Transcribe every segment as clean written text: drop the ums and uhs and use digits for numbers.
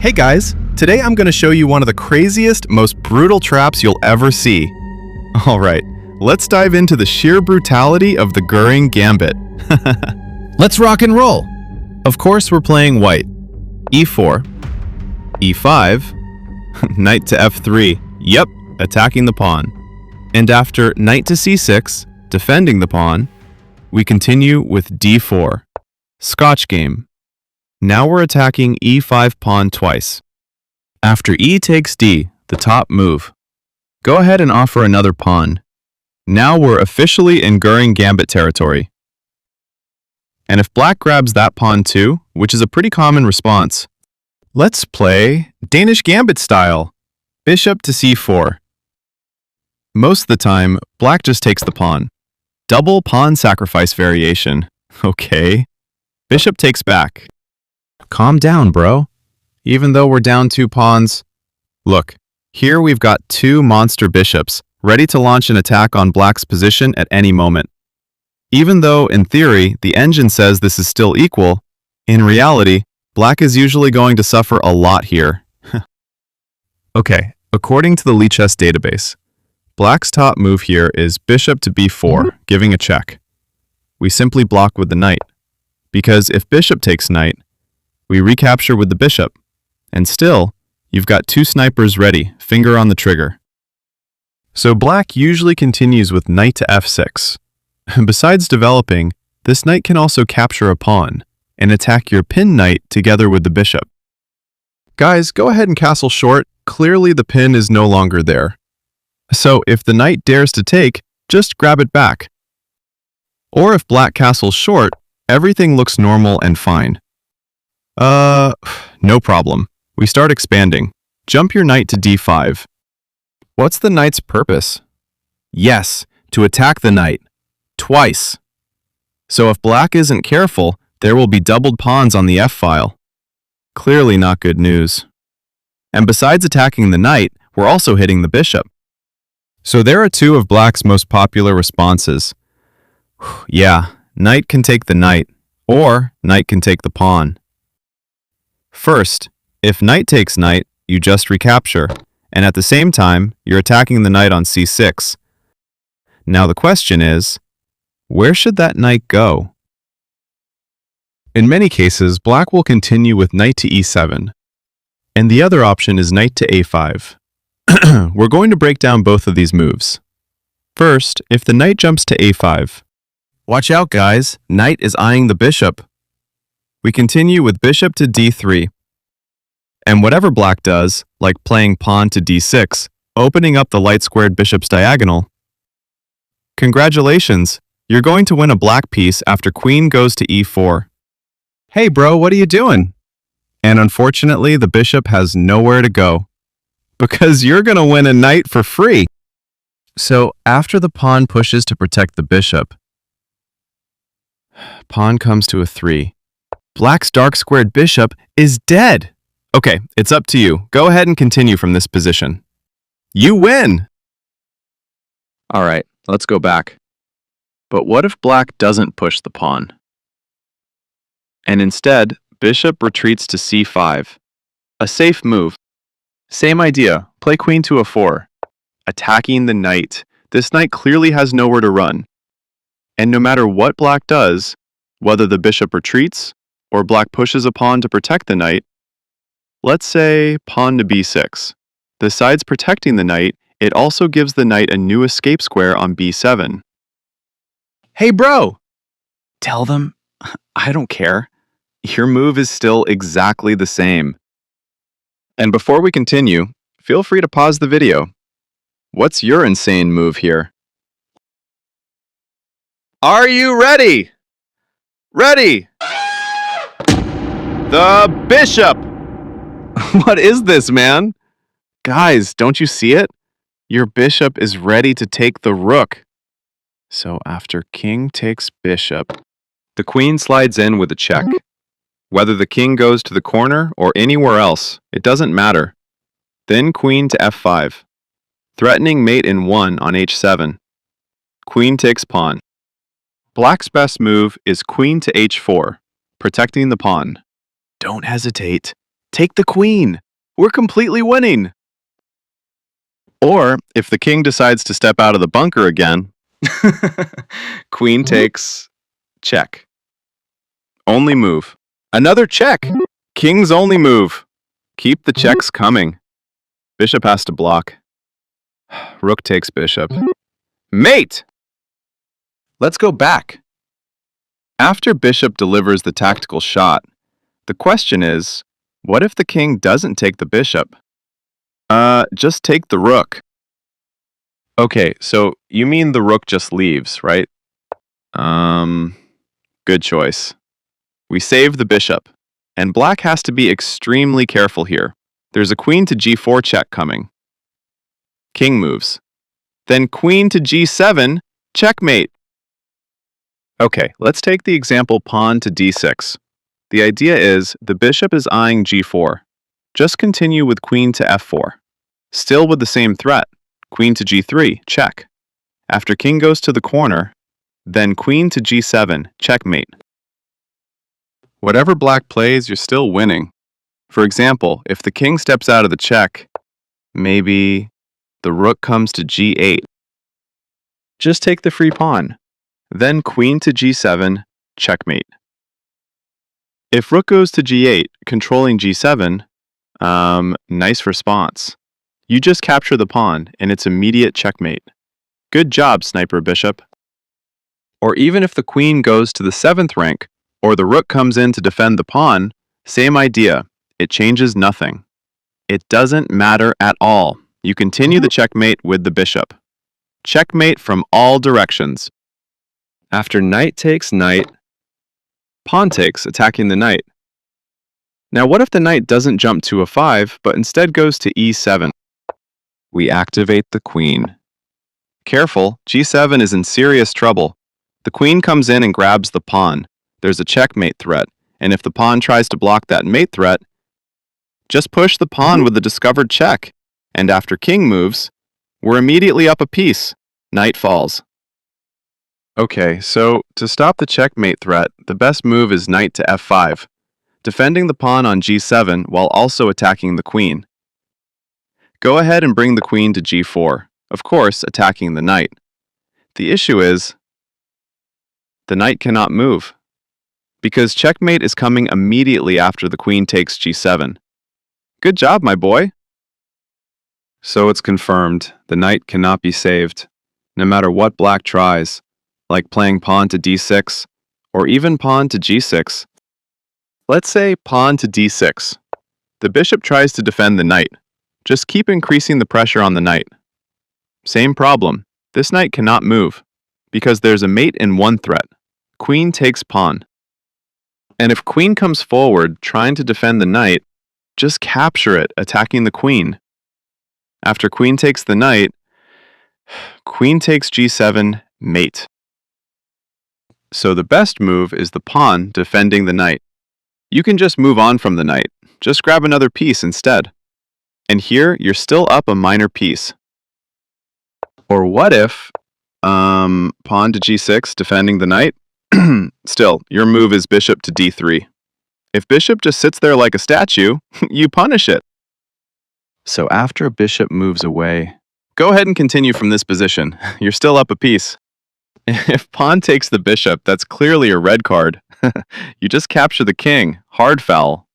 Hey guys, today I'm going to show you one of the craziest, most brutal traps you'll ever see. Alright, let's dive into the sheer brutality of the Göring Gambit. Let's rock and roll! Of course we're playing white. e4, e5, knight to f3, yep, attacking the pawn. And after knight to c6, defending the pawn, we continue with d4. Scotch game. Now we're attacking e5 pawn twice. After e takes d, the top move. Go ahead and offer another pawn. Now we're officially in Göring Gambit territory. And if black grabs that pawn too, which is a pretty common response, let's play Danish Gambit style. Bishop to c4. Most of the time, black just takes the pawn. Double pawn sacrifice variation. Okay. Bishop takes back. Calm down, bro. Even though we're down 2 pawns. Look, here we've got 2 monster bishops, ready to launch an attack on black's position at any moment. Even though, in theory, the engine says this is still equal, in reality, black is usually going to suffer a lot here. Okay, according to the Lichess database, black's top move here is bishop to b4, giving a check. We simply block with the knight, because if bishop takes knight, we recapture with the bishop, and still, you've got 2 snipers ready, finger on the trigger. So black usually continues with knight to f6. Besides developing, this knight can also capture a pawn and attack your pinned knight together with the bishop. Guys, go ahead and castle short. Clearly the pin is no longer there. So if the knight dares to take, just grab it back. Or if black castles short, everything looks normal and fine. No problem. We start expanding. Jump your knight to d5. What's the knight's purpose? Yes, to attack the knight. Twice. So if black isn't careful, there will be doubled pawns on the f-file. Clearly not good news. And besides attacking the knight, we're also hitting the bishop. So there are 2 of black's most popular responses. Yeah, knight can take the knight, or knight can take the pawn. First, if knight takes knight, you just recapture, and at the same time, you're attacking the knight on c6. Now the question is, where should that knight go? In many cases, black will continue with knight to e7, and the other option is knight to a5. We're going to break down both of these moves. First, if the knight jumps to a5, watch out guys, knight is eyeing the bishop. We continue with bishop to d3. And whatever black does, like playing pawn to d6, opening up the light-squared bishop's diagonal. Congratulations, you're going to win a black piece after queen goes to e4. Hey bro, what are you doing? And unfortunately, the bishop has nowhere to go. Because you're going to win a knight for free. So after the pawn pushes to protect the bishop, pawn comes to a 3. Black's dark-squared bishop is dead. Okay, it's up to you. Go ahead and continue from this position. You win! Alright, let's go back. But what if black doesn't push the pawn? And instead, bishop retreats to c5. A safe move. Same idea, play queen to a4. Attacking the knight. This knight clearly has nowhere to run. And no matter what black does, whether the bishop retreats, or black pushes a pawn to protect the knight, let's say pawn to b6. Besides protecting the knight, it also gives the knight a new escape square on b7. Hey bro! Tell them, I don't care. Your move is still exactly the same. And before we continue, feel free to pause the video. What's your insane move here? Are you ready? Ready! The bishop! What is this, man? Guys, don't you see it? Your bishop is ready to take the rook. So after king takes bishop, the queen slides in with a check. Whether the king goes to the corner or anywhere else, it doesn't matter. Then queen to f5, threatening mate in 1 on h7. Queen takes pawn. Black's best move is queen to h4, protecting the pawn. Don't hesitate. take the queen. We're completely winning. Or, if the king decides to step out of the bunker again, queen takes, check. Only move. Another check. King's only move. Keep the checks coming. Bishop has to block. Rook takes bishop. Mate! Let's go back. After bishop delivers the tactical shot, the question is, what if the king doesn't take the bishop? Just take the rook. Okay, so you mean the rook just leaves, right? Good choice. We save the bishop, and black has to be extremely careful here. There's a queen to g4 check coming. King moves. Then queen to g7, checkmate. Okay, let's take the example pawn to d6. The idea is the bishop is eyeing g4. Just continue with queen to f4. Still with the same threat. Queen to g3, check. After king goes to the corner, then queen to g7, checkmate. Whatever black plays, you're still winning. For example, if the king steps out of the check, maybe the rook comes to g8. Just take the free pawn. Then queen to g7, checkmate. If rook goes to g8, controlling g7, nice response. You just capture the pawn, and it's immediate checkmate. Good job, sniper bishop. Or even if the queen goes to the 7th rank, or the rook comes in to defend the pawn, same idea. It changes nothing. It doesn't matter at all. You continue the checkmate with the bishop. Checkmate from all directions. After knight takes knight, pawn takes, attacking the knight. Now what if the knight doesn't jump to a5, but instead goes to e7? We activate the queen. Careful, g7 is in serious trouble. The queen comes in and grabs the pawn. There's a checkmate threat, and if the pawn tries to block that mate threat, just push the pawn with the discovered check. And after king moves, we're immediately up a piece. Knight falls. Okay, so to stop the checkmate threat, the best move is knight to f5, defending the pawn on g7 while also attacking the queen. Go ahead and bring the queen to g4, of course, attacking the knight. The issue is, the knight cannot move, because checkmate is coming immediately after the queen takes g7. Good job, my boy! So it's confirmed, the knight cannot be saved, no matter what black tries, like playing pawn to d6, or even pawn to g6. Let's say pawn to d6. The bishop tries to defend the knight. Just keep increasing the pressure on the knight. Same problem. This knight cannot move, because there's a mate in one threat. Queen takes pawn. And if queen comes forward trying to defend the knight, just capture it, attacking the queen. After queen takes the knight, queen takes g7, mate. So the best move is the pawn defending the knight. You can just move on from the knight. Just grab another piece instead. And here, you're still up a minor piece. Or what if, pawn to g6, defending the knight? Still, your move is bishop to d3. If bishop just sits there like a statue, you punish it. So after bishop moves away, go ahead and continue from this position. You're still up a piece. If pawn takes the bishop, that's clearly a red card. You just capture the king. Hard foul.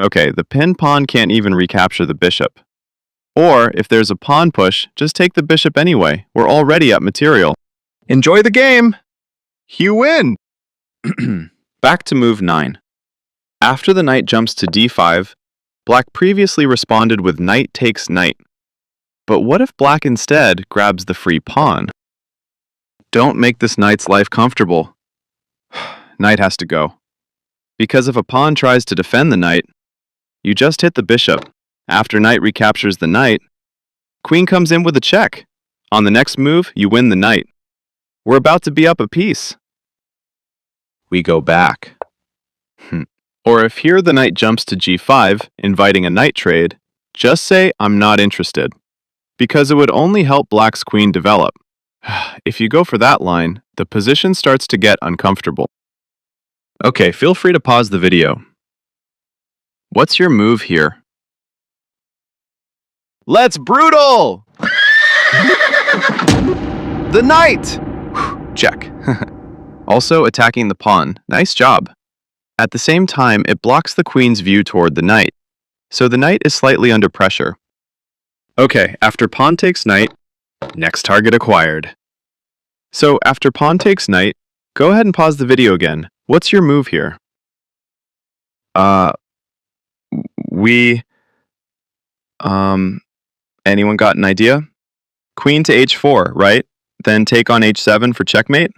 Okay, the pinned pawn can't even recapture the bishop. Or, if there's a pawn push, just take the bishop anyway. We're already up material. Enjoy the game! You win! Back to move 9. After the knight jumps to d5, black previously responded with knight takes knight. But what if black instead grabs the free pawn? Don't make this knight's life comfortable. Knight has to go. Because if a pawn tries to defend the knight, you just hit the bishop. After knight recaptures the knight, queen comes in with a check. On the next move, you win the knight. We're about to be up a piece. We go back. Or if here the knight jumps to g5, inviting a knight trade, just say, I'm not interested. Because it would only help black's queen develop. If you go for that line, the position starts to get uncomfortable. Okay, feel free to pause the video. What's your move here? Let's brutal! The knight! Check. Also attacking the pawn. Nice job. At the same time, it blocks the queen's view toward the knight, so the knight is slightly under pressure. Okay, after pawn takes knight, next target acquired. So after pawn takes knight, go ahead and pause the video again. What's your move here? Anyone got an idea? Queen to h4, right? Then take on h7 for checkmate?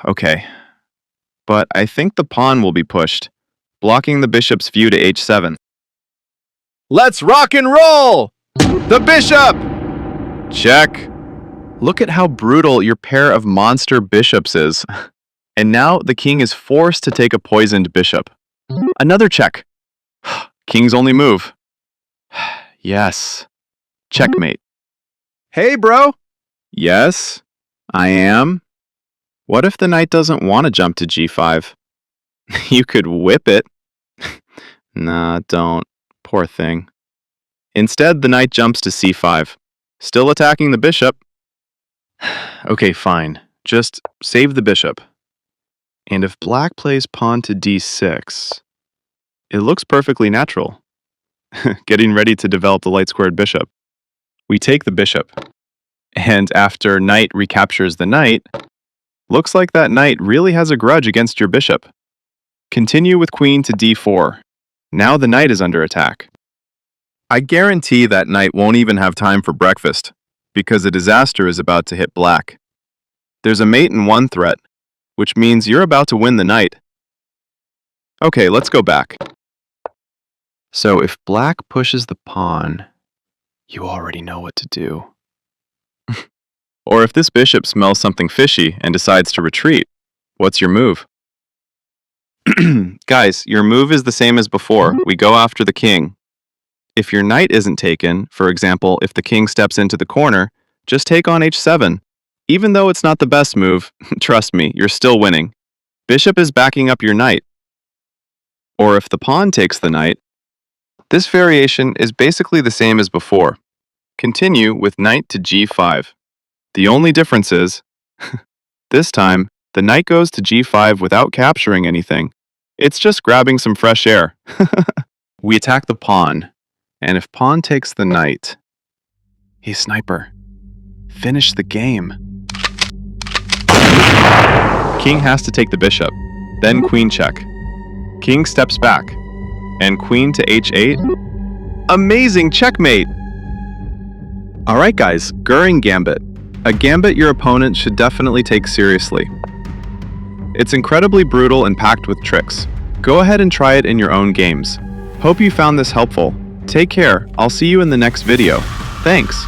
Okay. But I think the pawn will be pushed, blocking the bishop's view to h7. Let's rock and roll! The bishop! Check. Look at how brutal your pair of monster bishops is. And now the king is forced to take a poisoned bishop. Another check. King's only move. Yes. Checkmate. Hey, bro. Yes, I am. What if the knight doesn't want to jump to g5? You could whip it. Nah, don't. Poor thing. Instead, the knight jumps to c5, still attacking the bishop. Okay, fine. Just save the bishop. And if black plays pawn to d6, it looks perfectly natural. Getting ready to develop the light-squared bishop. We take the bishop, and after knight recaptures the knight, looks like that knight really has a grudge against your bishop. Continue with queen to d4. Now the knight is under attack. I guarantee that knight won't even have time for breakfast, because a disaster is about to hit black. There's a mate in one threat, which means you're about to win the knight. Okay, let's go back. So if black pushes the pawn, you already know what to do. Or if this bishop smells something fishy and decides to retreat, what's your move? Guys, your move is the same as before. We go after the king. If your knight isn't taken, for example, if the king steps into the corner, just take on h7. Even though it's not the best move, trust me, you're still winning. Bishop is backing up your knight. Or if the pawn takes the knight, this variation is basically the same as before. Continue with knight to g5. The only difference is, this time, the knight goes to g5 without capturing anything. It's just grabbing some fresh air. We attack the pawn, and if pawn takes the knight, he's sniper. Finish the game. King has to take the bishop, then queen check. King steps back, and queen to h8. Amazing checkmate! Alright guys, Göring Gambit. A gambit your opponent should definitely take seriously. It's incredibly brutal and packed with tricks. Go ahead and try it in your own games. Hope you found this helpful. Take care, I'll see you in the next video. Thanks!